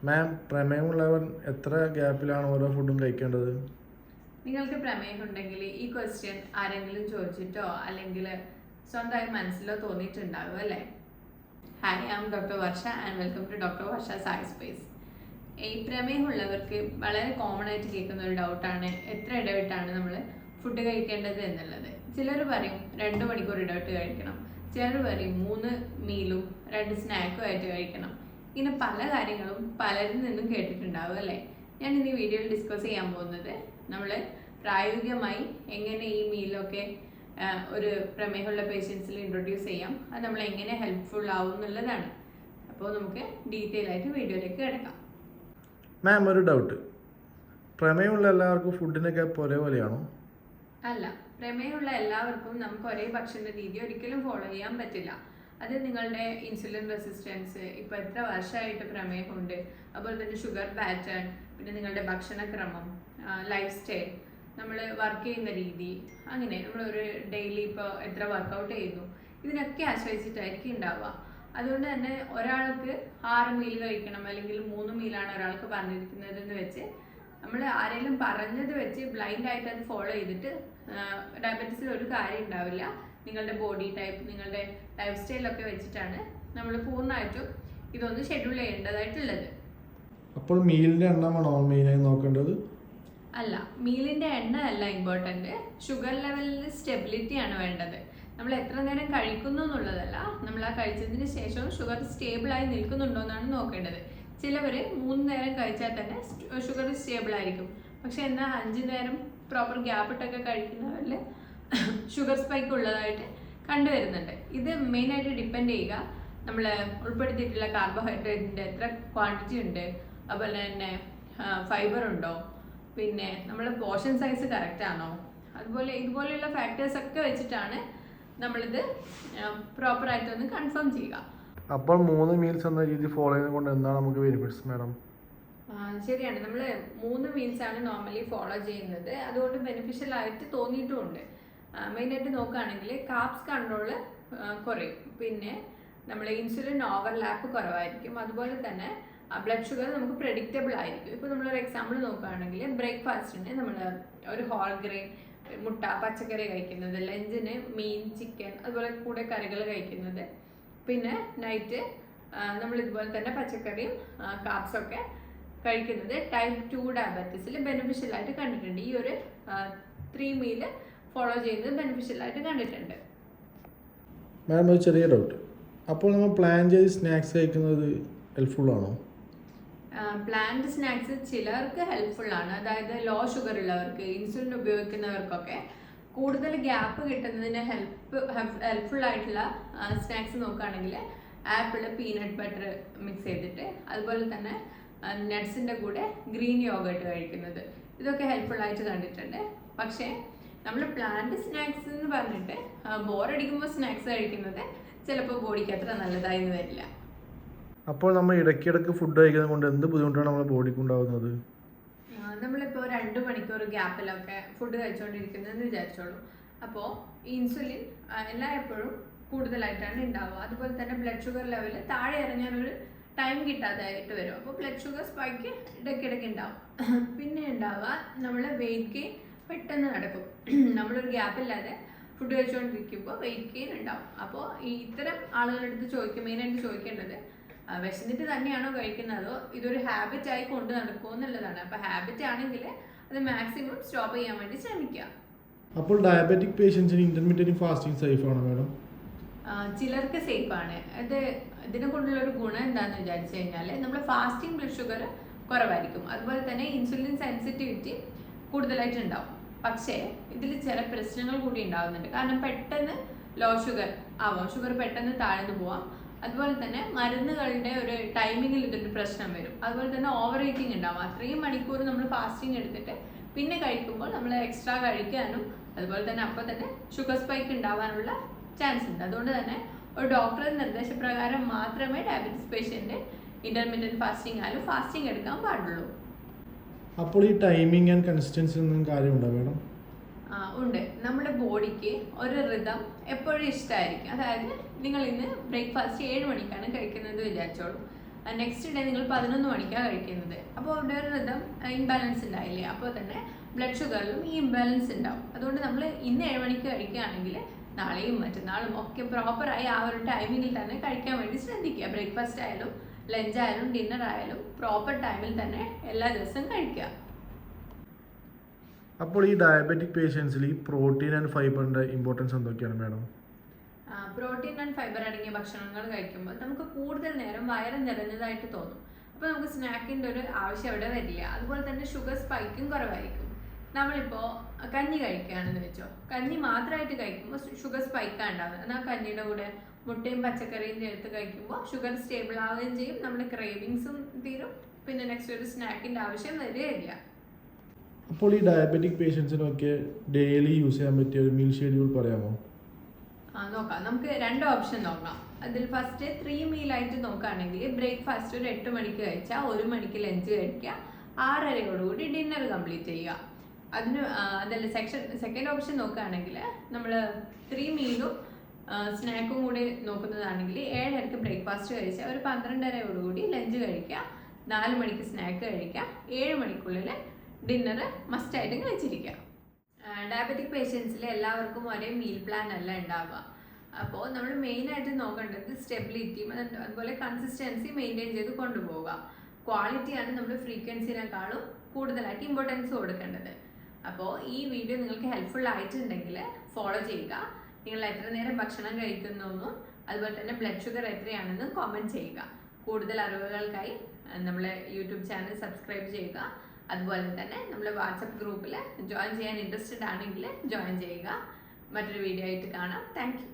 മാം, പ്രമേയമുള്ളവർ എത്ര ഗ്യാപ്പിലാണ് ഓരോ ഫുഡും കഴിക്കേണ്ടത്? നിങ്ങൾക്ക് പ്രമേയം ഉണ്ടെങ്കിൽ ഈ ക്വസ്റ്റ്യൻ ആരെങ്കിലും ചോദിച്ചിട്ടോ അല്ലെങ്കിൽ സ്വന്തമായി മനസ്സിലോ തോന്നിയിട്ടുണ്ടാകും അല്ലേ? Hi, I am doctor Varsha and welcome to doctor Varsha Sai space. ഈ പ്രമേയമുള്ളവർക്ക് വളരെ കോമൺ ആയിട്ട് കേൾക്കുന്ന ഒരു ഡൗട്ടാണ് എത്ര ഇടവിട്ടാണ് നമ്മൾ ഫുഡ് കഴിക്കേണ്ടത് എന്നുള്ളത്. ചിലർ പറയും 2 മണിക്കൂർ ഇടവിട്ട് കഴിക്കണം, ചിലർ പറയും 3 മീലും 2 സ്നാക്കും ആയിട്ട് കഴിക്കണം. ഇങ്ങനെ പല കാര്യങ്ങളും പലരിൽ നിന്നും കേട്ടിട്ടുണ്ടാവും അല്ലേ? ഞാൻ ഇന്ന് ഈ വീഡിയോയിൽ ഡിസ്കസ് ചെയ്യാൻ പോകുന്നത് നമ്മൾ പ്രായോഗികമായി എങ്ങനെ ഈ മീലൊക്കെ ഒരു പ്രമേഹമുള്ള പേഷ്യൻസിൽ ഇൻട്രൊഡ്യൂസ് ചെയ്യാം, അത് നമ്മൾ എങ്ങനെ ഹെൽപ്ഫുൾ ആവും എന്നുള്ളതാണ്. അപ്പോൾ നമുക്ക് ഡീറ്റെയിൽ ആയിട്ട് വീഡിയോയിലേക്ക് കിടക്കാം. മാം, ഒരു ഡൗട്ട്. പ്രമേയമുള്ള എല്ലാവർക്കും ഫുഡിനൊക്കെ ഒരേപോലെയാണോ? അല്ല, പ്രമേയമുള്ള എല്ലാവർക്കും നമുക്ക് ഒരേ ഭക്ഷണ രീതി ഒരിക്കലും ഫോളോ ചെയ്യാൻ പറ്റില്ല. അത് നിങ്ങളുടെ ഇൻസുലിൻ റെസിസ്റ്റൻസ്, ഇപ്പോൾ എത്ര വർഷമായിട്ട് പ്രമേഹമുണ്ട്, അതുപോലെ തന്നെ ഷുഗർ പാറ്റേൺ, പിന്നെ നിങ്ങളുടെ ഭക്ഷണക്രമം, ലൈഫ് സ്റ്റൈൽ, നമ്മൾ വർക്ക് ചെയ്യുന്ന രീതി, അങ്ങനെ നമ്മളൊരു ഡെയിലി ഇപ്പോൾ എത്ര വർക്കൗട്ട് ചെയ്യുന്നു, ഇതിനൊക്കെ ആശ്രയിച്ചിട്ടായിരിക്കും ഉണ്ടാവുക. അതുകൊണ്ട് തന്നെ ഒരാൾക്ക് 6 മീൽ കഴിക്കണം അല്ലെങ്കിൽ 3 മീലാണ് ഒരാൾക്ക് പറഞ്ഞിരിക്കുന്നത് എന്ന് വെച്ച് നമ്മൾ ആരെങ്കിലും പറഞ്ഞത് വെച്ച് ബ്ലൈൻഡ് ആയിട്ട് അത് ഫോളോ ചെയ്തിട്ട് ഡയബറ്റീസിൽ ഒരു കാര്യം ഉണ്ടാവില്ല. നിങ്ങളുടെ ബോഡി ടൈപ്പ്, നിങ്ങളുടെ ലൈഫ് സ്റ്റൈലൊക്കെ വെച്ചിട്ടാണ് നമ്മൾ പൂർണ്ണമായിട്ടും ഇതൊന്ന് ഷെഡ്യൂൾ ചെയ്യേണ്ടതായിട്ടുള്ളത്. അപ്പോൾ മീലിൻ്റെ എണ്ണമാണോ മെയിനായി നോക്കേണ്ടത്? അല്ല, മീലിൻ്റെ എണ്ണ അല്ല ഇമ്പോർട്ടൻറ്റ്, ഷുഗർ ലെവലിൽ സ്റ്റെബിലിറ്റി ആണ് വേണ്ടത്. നമ്മൾ എത്ര നേരം കഴിക്കുന്നു എന്നുള്ളതല്ല, നമ്മൾ ആ കഴിച്ചതിന് ശേഷം ഷുഗർ സ്റ്റേബിളായി നിൽക്കുന്നുണ്ടോ എന്നാണ് നോക്കേണ്ടത്. ചിലവർ 3 നേരം കഴിച്ചാൽ തന്നെ ഷുഗർ സ്റ്റേബിൾ ആയിരിക്കും, പക്ഷെ എന്നാൽ 5 നേരം പ്രോപ്പർ ഗ്യാപ്പ് ഇട്ടൊക്കെ കഴിക്കുന്നവരിൽ ഷുഗർ സ്പൈക്ക് ഉള്ളതായിട്ട് കണ്ടുവരുന്നുണ്ട്. ഇത് മെയിനായിട്ട് ഡിപ്പെൻഡ് ചെയ്യുക നമ്മൾ ഉൾപ്പെടുത്തിയിട്ടുള്ള കാർബോഹൈഡ്രേറ്റിൻ്റെ എത്ര ക്വാണ്ടിറ്റി ഉണ്ട്, അതുപോലെ തന്നെ ഫൈബർ ഉണ്ടോ, പിന്നെ നമ്മുടെ പോർഷൻ സൈസ് കറക്റ്റ് ആണോ, അതുപോലെ ഇതുപോലെയുള്ള ഫാക്ടേഴ്സ് ഒക്കെ വെച്ചിട്ടാണ് നമ്മളിത് പ്രോപ്പറായിട്ടൊന്ന് കൺഫേം ചെയ്യുക. അപ്പോൾ 3 മീൽസ് എന്ന രീതി ഫോളോ ചെയ്യുന്നത് കൊണ്ട് എന്താണ് നമുക്ക് ബെനിഫിറ്റ്സ് മാഡം? ശരിയാണ്, നമ്മൾ 3 മീൽസ് ആണ് നോർമലി ഫോളോ ചെയ്യുന്നത്. അതുകൊണ്ട് ബെനിഫിഷ്യൽ ആയിട്ട് തോന്നിയിട്ടുമുണ്ട്. മെയിനായിട്ട് നോക്കുകയാണെങ്കിൽ കാർബ്സ് കൺട്രോള് കുറയും, പിന്നെ നമ്മൾ ഇൻസുലിൻ ഓവർലാപ്പ് കുറവായിരിക്കും, അതുപോലെ തന്നെ ബ്ലഡ് ഷുഗർ നമുക്ക് പ്രെഡിക്റ്റബിൾ ആയിരിക്കും. ഇപ്പോൾ നമ്മളൊരു എക്സാമ്പിൾ നോക്കുകയാണെങ്കിൽ ബ്രേക്ക്ഫാസ്റ്റിന് നമ്മൾ ഒരു ഹോൾ ഗ്രെയിൻ, മുട്ട, പച്ചക്കറി കഴിക്കുന്നത്, ലഞ്ചിന് മീൻ, ചിക്കൻ, അതുപോലെ കൂടെ കറികൾ കഴിക്കുന്നത്, പിന്നെ നൈറ്റ് നമ്മൾ ഇതുപോലെ തന്നെ പച്ചക്കറിയും കാർബ്സൊക്കെ കഴിക്കുന്നത് ടൈപ്പ് 2 ഡയബറ്റീസിൽ ബെനിഫിഷ്യൽ ആയിട്ട് കണ്ടിട്ടുണ്ട്. ഈ ഒരു 3 മീൽ ഫോളോ ചെയ്യുന്നത് ബെനിഫിഷ്യൽ ആയിട്ട് കണ്ടിട്ടുണ്ട്. മാഡം, ഒരു ചെറിയ ഡൗട്ട്. അപ്പോൾ നമ്മൾ പ്ലാൻ ചെയ്ത് സ്നാക്സ് കഴിക്കുന്നത് ഹെൽപ്ഫുൾ ആണോ? പ്ലാൻഡ് സ്നാക്സ് ചിലർക്ക് ഹെൽപ്ഫുൾ ആണ്. അതായത് ലോ ഷുഗർ ഉള്ളവർക്ക്, ഇൻസുലിൻ ഉപയോഗിക്കുന്നവർക്കൊക്കെ കൂടുതൽ ഗ്യാപ്പ് കിട്ടുന്നതിന് ഹെൽപ്ഫുൾ ആയിട്ടുള്ള സ്നാക്സ് നോക്കുകയാണെങ്കിൽ ആപ്പിൾ, പീനട്ട് ബട്ടർ മിക്സ് ചെയ്തിട്ട്, അതുപോലെ തന്നെ നട്ട്സിൻ്റെ കൂടെ ഗ്രീൻ യോഗേർട്ട് കഴിക്കുന്നത്, ഇതൊക്കെ ഹെൽപ്ഫുൾ ആയിട്ട് കണ്ടിട്ടുണ്ട്. പക്ഷേ നമ്മൾ പ്ലാന്റ് സ്നാക്സ് എന്ന് പറഞ്ഞിട്ട് ബോറടിക്കുമ്പോൾ സ്നാക്സ് കഴിക്കുന്നത് ചിലപ്പോൾ ബോഡിക്ക് അത്ര നല്ലതായെന്ന് വരില്ല. അപ്പോൾ നമ്മൾ ഇടയ്ക്കിടയ്ക്ക് ഫുഡ് കഴിക്കുന്നത് കൊണ്ട് എന്ത് ബുദ്ധിമുട്ടാണ് നമ്മുടെ ബോഡിക്ക് ഉണ്ടാകുന്നത്? നമ്മളിപ്പോൾ 2 മണിക്കൂർ ഗ്യാപ്പിലൊക്കെ ഫുഡ് കഴിച്ചുകൊണ്ടിരിക്കുന്നതെന്ന് വിചാരിച്ചോളൂ. അപ്പോൾ ഇൻസുലിൻ എല്ലായ്പ്പോഴും കൂടുതലായിട്ടാണ് ഉണ്ടാവുക. അതുപോലെ തന്നെ ബ്ലഡ് ഷുഗർ ലെവൽ താഴെ ഇറങ്ങാനൊരു ടൈം കിട്ടാതായിട്ട് വരും. അപ്പോൾ ബ്ലഡ് ഷുഗർ സ്പൈക്ക് ഇടയ്ക്കിടയ്ക്ക് ഉണ്ടാവും. പിന്നെ ഉണ്ടാവുക നമ്മൾ വെയിറ്റ് ഗെയിൻ പെട്ടെന്ന് നടക്കും. നമ്മളൊരു ഗ്യാപ്പില്ലാതെ ഫുഡ് കഴിച്ചുകൊണ്ടിരിക്കുമ്പോൾ വെയിറ്റ് ഗെയിൻ ഉണ്ടാവും. അപ്പോൾ ഈ ഇത്തരം ആളുകളെടുത്ത് മെയിനായിട്ട് ചോദിക്കേണ്ടത് വിശന്നിട്ട് തന്നെയാണോ കഴിക്കുന്നതോ ഇതൊരു ഹാബിറ്റ് ആയി കൊണ്ട് നടക്കുമോ എന്നുള്ളതാണ്. അപ്പോൾ ഹാബിറ്റ് ആണെങ്കിൽ അത് മാക്സിമം സ്റ്റോപ്പ് ചെയ്യാൻ വേണ്ടി ശ്രമിക്കുക. അപ്പോൾ ഡയബറ്റിക് പേഷ്യൻസിന് ഇന്റർമീഡിയറ്റ് ഫാസ്റ്റിംഗ് സേഫ് ആണോ മാഡം? ചിലർക്ക് സേഫ് ആണ്. ഇതിനെ കൊണ്ടുള്ള ഒരു ഗുണം എന്താണെന്ന് വിചാരിച്ചു കഴിഞ്ഞാൽ നമ്മൾ ഫാസ്റ്റിംഗ് ബ്ലഡ് ഷുഗർ കുറവായിരിക്കും, അതുപോലെ തന്നെ ഇൻസുലിൻ സെൻസിറ്റിവിറ്റി കൂടുതലായിട്ട് ഉണ്ടാവും. പക്ഷേ ഇതിൽ ചില പ്രശ്നങ്ങൾ കൂടി ഉണ്ടാകുന്നുണ്ട്. കാരണം പെട്ടെന്ന് ലോ ഷുഗർ ആവാം, ഷുഗർ പെട്ടെന്ന് താഴ്ന്നു പോവാം. അതുപോലെ തന്നെ മരുന്നുകളുടെ ഒരു ടൈമിങ്ങിൽ ഇതൊരു പ്രശ്നം വരും. അതുപോലെ തന്നെ ഓവർ ഈറ്റിംഗ് ഉണ്ടാവും. അത്രയും മണിക്കൂർ നമ്മൾ ഫാസ്റ്റിംഗ് എടുത്തിട്ട് പിന്നെ കഴിക്കുമ്പോൾ നമ്മൾ എക്സ്ട്രാ കഴിക്കാനും അതുപോലെ തന്നെ അപ്പോൾ തന്നെ ഷുഗർ സ്പൈക്ക് ഉണ്ടാവാനുള്ള ചാൻസ് ഉണ്ട്. അതുകൊണ്ട് തന്നെ ഒരു ഡോക്ടറുടെ നിർദ്ദേശപ്രകാരം മാത്രമേ ഡയബറ്റീസ് പേഷ്യൻ്റ് ഇന്റർമീഡിയറ്റ് ഫാസ്റ്റിംഗ് ആയാലും ഫാസ്റ്റിംഗ് എടുക്കാൻ പാടുള്ളൂ. അപ്പോൾ ഈ ടൈമിംഗ് ആൻഡ് കൺസിസ്റ്റൻസി ഒന്നും കാര്യമുണ്ടോ മാഡം? ഉണ്ട്. നമ്മുടെ ബോഡിക്ക് ഒരു റിതം എപ്പോഴും ഇഷ്ടമായിരിക്കും. അതായത് നിങ്ങൾ ഇന്ന് ബ്രേക്ക്ഫാസ്റ്റ് 7 മണിക്കാണ് കഴിക്കുന്നത് വിചാരിച്ചോളൂ. നെക്സ്റ്റ് ഡേ നിങ്ങൾ 11 മണിക്കാണ് കഴിക്കുന്നത്. അപ്പോൾ അവിടെ ഒരു റിതം ഇംബാലൻസ് ഉണ്ടായില്ലേ, അപ്പോൾ തന്നെ ബ്ലഡ് ഷുഗറിലും ഈ ഇംബാലൻസ് ഉണ്ടാവും. അതുകൊണ്ട് നമ്മൾ ഇന്ന് 7 മണിക്ക് കഴിക്കുകയാണെങ്കിൽ നാളെയും മറ്റന്നാളും ഒക്കെ പ്രോപ്പറായി ആ ഒരു ടൈമിങ്ങിൽ തന്നെ കഴിക്കാൻ വേണ്ടി ശ്രദ്ധിക്കുക. ബ്രേക്ക്ഫാസ്റ്റ് ആയാലും ലഞ്ച് ആയാലും ഡിന്നർ ആയാലും പ്രോപ്പർ ടൈമിൽ തന്നെ എല്ലാ ദിവസവും കഴിക്കുക. അപ്പോൾ ഈ ഡയബറ്റിക് പേഷ്യൻസിൽ ഈ പ്രോട്ടീൻ ആൻഡ് ഫൈബറിൻ്റെ ഇമ്പോർട്ടൻസ് എന്തൊക്കെയാണ് മാഡം? പ്രോട്ടീൻ ആൻഡ് ഫൈബർ അടങ്ങിയ ഭക്ഷണങ്ങൾ കഴിക്കുമ്പോൾ നമുക്ക് കൂടുതൽ നേരം വയറ് നിറഞ്ഞതായിട്ട് തോന്നും. അപ്പോൾ നമുക്ക് സ്നാക്കിൻ്റെ ഒരു ആവശ്യം അവിടെ വരില്ല. അതുപോലെ തന്നെ ഷുഗർ സ്പൈക്കും കുറവായിരിക്കും. നമ്മളിപ്പോൾ കഞ്ഞി കഴിക്കുകയാണെന്ന് വെച്ചോ, കഞ്ഞി മാത്രമായിട്ട് കഴിക്കുമ്പോൾ ഷുഗർ സ്പൈക്കാണ് ഉണ്ടാകുന്നത്. എന്നാൽ കഞ്ഞിയുടെ കൂടെ മുട്ടയും പച്ചക്കറിയും ചേർത്ത് കഴിക്കുമ്പോൾ ഷുഗർ സ്റ്റേബിൾ ആവുകയും ചെയ്യും, നമ്മുടെ ക്രേവിങ്സും തീരും, പിന്നെ നെക്സ്റ്റ് ഒരു സ്നാക്കിൻ്റെ ആവശ്യം വരികയില്ല. അപ്പോൾ ഈ ഡയബറ്റിക് പേഷ്യൻസിനൊക്കെ ഡെയിലി യൂസ് ചെയ്യാൻ പറ്റിയ ഒരു മീൽ ഷെഡ്യൂൾ പറയാമോ? നോക്കാം. നമുക്ക് 2 ഓപ്ഷൻ നോക്കാം. അതിൽ ഫസ്റ്റ് 3 മീലായിട്ട് നോക്കുകയാണെങ്കിൽ ബ്രേക്ക്ഫാസ്റ്റ് ഒരു 8 മണിക്ക് കഴിച്ചാൽ 1 മണിക്ക് ലഞ്ച് കഴിക്കുക, 6:30യോടുകൂടി ഡിന്നർ കംപ്ലീറ്റ് ചെയ്യുക. അതല്ല സെക്കൻഡ് ഓപ്ഷൻ നോക്കുകയാണെങ്കിൽ നമ്മൾ 3 മീലും സ്നാക്കും കൂടി നോക്കുന്നതാണെങ്കിൽ 7:30ക്ക് ബ്രേക്ക്ഫാസ്റ്റ് കഴിച്ചാൽ ഒരു 12:30യോടുകൂടി ലഞ്ച് കഴിക്കുക, 4 മണിക്ക് സ്നാക്ക് കഴിക്കുക, 7 മണിക്കുള്ളിൽ ഡിന്നർ മസ്റ്റായിട്ടും കഴിച്ചിരിക്കുക. ഡയബറ്റിക് പേഷ്യൻസിൽ എല്ലാവർക്കും ഒരേ മീൽ പ്ലാൻ അല്ല ഉണ്ടാവുക. അപ്പോൾ നമ്മൾ മെയിനായിട്ട് നോക്കേണ്ടത് സ്റ്റെബിലിറ്റി, അതുപോലെ കൺസിസ്റ്റൻസി മെയിൻറ്റെയിൻ ചെയ്ത് കൊണ്ടുപോവുക. ക്വാളിറ്റിയാണ് നമ്മൾ ഫ്രീക്വൻസിനേക്കാളും കൂടുതലായിട്ട് ഇമ്പോർട്ടൻസ് കൊടുക്കേണ്ടത്. അപ്പോൾ ഈ വീഡിയോ നിങ്ങൾക്ക് ഹെൽപ്ഫുൾ ആയിട്ടുണ്ടെങ്കിൽ ഫോളോ ചെയ്യുക. നിങ്ങൾ എത്ര നേരം ഭക്ഷണം കഴിക്കുന്നുവെന്നും അതുപോലെ തന്നെ ബ്ലഡ് ഷുഗർ എത്രയാണെന്നും കമൻറ്റ് ചെയ്യുക. കൂടുതൽ അറിവുകൾക്കായി നമ്മളെ യൂട്യൂബ് ചാനൽ സബ്സ്ക്രൈബ് ചെയ്യുക. അതുപോലെ തന്നെ നമ്മൾ വാട്സപ്പ് ഗ്രൂപ്പിൽ ജോയിൻ ചെയ്യാൻ ഇൻട്രസ്റ്റഡ് ആണെങ്കിൽ ജോയിൻ ചെയ്യുക. മറ്റൊരു വീഡിയോ ആയിട്ട് കാണാം. Thank you.